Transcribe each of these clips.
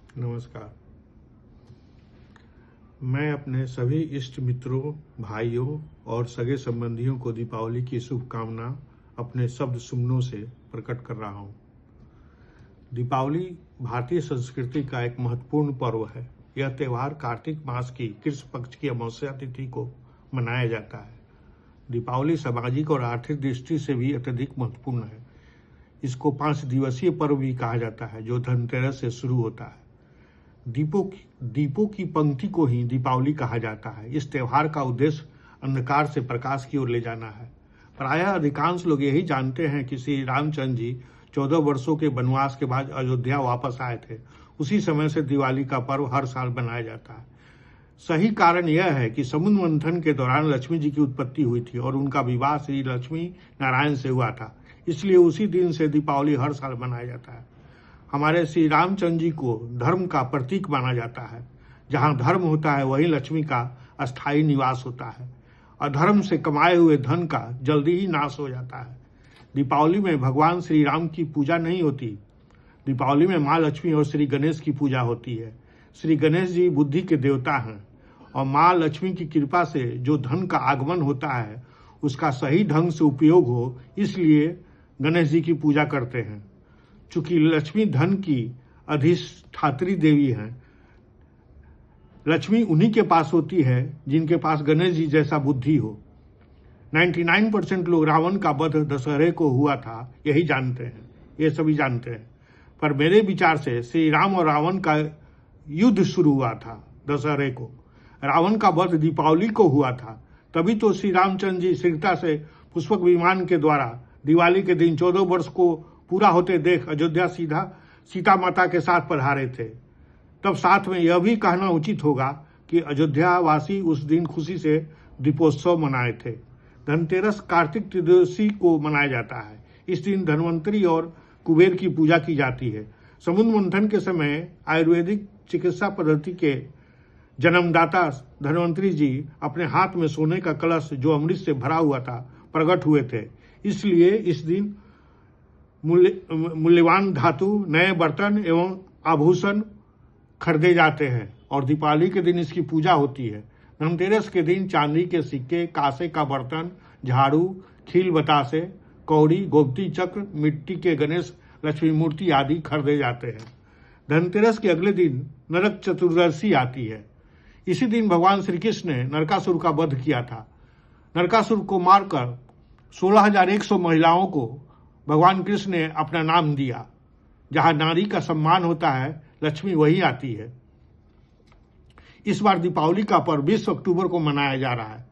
नमस्कार। मैं अपने सभी इष्ट मित्रों, भाइयों और सगे संबंधियों को दीपावली की शुभकामना अपने शब्द सुमनों से प्रकट कर रहा हूँ। दीपावली भारतीय संस्कृति का एक महत्वपूर्ण पर्व है। यह त्यौहार कार्तिक मास की कृष्ण पक्ष की अमावस्या तिथि को मनाया जाता है। दीपावली सामाजिक और आर्थिक दृष्टि से भी अत्यधिक महत्वपूर्ण है। इसको 5 दिवसीय पर्व भी कहा जाता है, जो धनतेरस से शुरू होता है। दीपों की पंक्ति को ही दीपावली कहा जाता है। इस त्यौहार का उद्देश्य अंधकार से प्रकाश की ओर ले जाना है। प्रायः अधिकांश लोग यही जानते हैं कि श्री रामचंद्र जी 14 वर्षों के वनवास के बाद अयोध्या वापस आए थे। उसी समय से दिवाली का पर्व हर साल मनाया जाता है। सही कारण यह है कि समुद्र मंथन के दौरान लक्ष्मी जी की उत्पत्ति हुई थी और उनका विवाह श्री लक्ष्मी नारायण से हुआ था। इसलिए उसी दिन से दीपावली हर साल मनाया जाता है। हमारे श्री रामचंद्र जी को धर्म का प्रतीक माना जाता है। जहाँ धर्म होता है वहीं लक्ष्मी का अस्थायी निवास होता है। अधर्म से कमाए हुए धन का जल्दी ही नाश हो जाता है। दीपावली में भगवान श्री राम की पूजा नहीं होती। दीपावली में माँ लक्ष्मी और श्री गणेश की पूजा होती है। श्री गणेश जी बुद्धि के देवता हैं और माँ लक्ष्मी की कृपा से जो धन का आगमन होता है उसका सही ढंग से उपयोग हो, इसलिए गणेश जी की पूजा करते हैं। चूंकि लक्ष्मी धन की अधिष्ठात्री देवी हैं, लक्ष्मी उन्हीं के पास होती है जिनके पास गणेश जी जैसा बुद्धि हो। 99% लोग रावण का वध दशहरे को हुआ था, यही जानते हैं, ये सभी जानते हैं। पर मेरे विचार से श्री राम और रावण का युद्ध शुरू हुआ था दशहरे को। रावण का वध दीपावली को हुआ था। तभी तो श्री रामचंद्र जी शीघ्रता से पुष्पक विमान के द्वारा दिवाली के दिन 14 वर्ष को पूरा होते देख अयोध्या सीता माता के साथ पधारे थे। तब साथ में यह भी कहना उचित होगा कि अयोध्या वासी उस दिन खुशी से दीपोत्सव मनाए थे। धनतेरस कार्तिक त्रयोदशी को मनाया जाता है। इस दिन धनवंतरी और कुबेर की पूजा की जाती है। समुद्र मंथन के समय आयुर्वेदिक चिकित्सा पद्धति के जन्मदाता धनवंतरी जी अपने हाथ में सोने का कलश जो अमृत से भरा हुआ था प्रकट हुए थे। इसलिए इस दिन मूल्यवान धातु, नए बर्तन एवं आभूषण खरीदे जाते हैं और दीपावली के दिन इसकी पूजा होती है। धनतेरस के दिन चांदी के सिक्के, कांसे का बर्तन, झाड़ू, खील बतासे, कौड़ी, गोमती चक्र, मिट्टी के गणेश, लक्ष्मी मूर्ति आदि खरीदे जाते हैं। धनतेरस के अगले दिन नरक चतुर्दशी आती है। इसी दिन भगवान श्री कृष्ण ने नरकासुर का वध किया था। नरकासुर को मारकर 16,100 महिलाओं को भगवान कृष्ण ने अपना नाम दिया। जहां नारी का सम्मान होता है, लक्ष्मी वही आती है। इस बार दीपावली का पर्व 20 अक्टूबर को मनाया जा रहा है।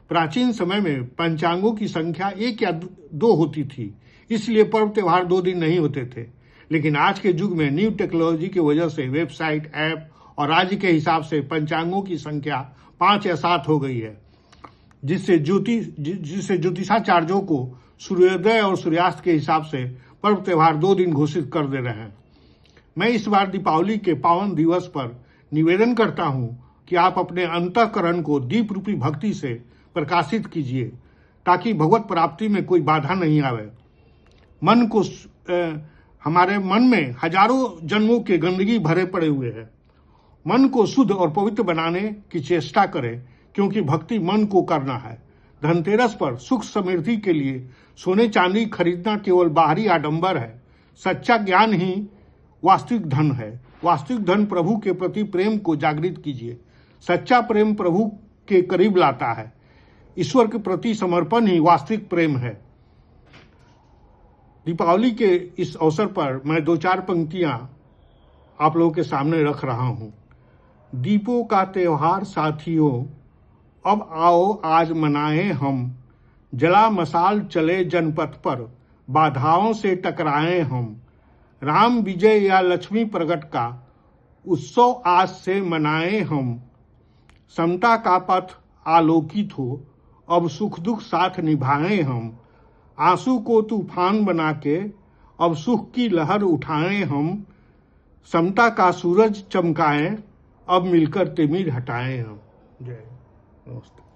प्राचीन समय में पंचांगों की संख्या 1 या 2 होती थी, इसलिए पर्व त्योहार 2 दिन नहीं होते थे। लेकिन आज के युग में न्यू टेक्नोलॉजी की वजह से वेबसाइट, ऐप और राज्य के हिसाब से पंचांगों की संख्या 5 या 7 हो गई है, जिससे ज्योतिषाचार्यों को सूर्योदय और सूर्यास्त के हिसाब से पर्व त्योहार 2 दिन घोषित कर दे रहे हैं। मैं इस बार दीपावली के पावन दिवस पर निवेदन करता हूं कि आप अपने अंतःकरण को दीप रूपी भक्ति से प्रकाशित कीजिए, ताकि भगवत प्राप्ति में कोई बाधा नहीं आवे। हमारे मन में हजारों जन्मों के गंदगी भरे पड़े हुए हैं। मन को शुद्ध और पवित्र बनाने की चेष्टा करें, क्योंकि भक्ति मन को करना है। धनतेरस पर सुख समृद्धि के लिए सोने चांदी खरीदना केवल बाहरी आडंबर है। सच्चा ज्ञान ही वास्तविक धन है। वास्तविक धन प्रभु के प्रति प्रेम को जागृत कीजिए। सच्चा प्रेम प्रभु के करीब लाता है। ईश्वर के प्रति समर्पण ही वास्तविक प्रेम है। दीपावली के इस अवसर पर मैं 2-4 पंक्तियां आप लोगों के सामने रख रहा हूं। दीपों का त्योहार साथियों, अब आओ आज मनाएं हम। जला मशाल चले जनपथ पर, बाधाओं से टकराएं हम। राम विजय या लक्ष्मी प्रगट का उत्सव आज से मनाएं हम। समता का पथ आलोकित हो, अब सुख दुख साथ निभाएं हम। आंसू को तूफान बना के अब सुख की लहर उठाएं हम। समता का सूरज चमकाएं, अब मिलकर तिमिर हटाएं हम। जय नमस्ते।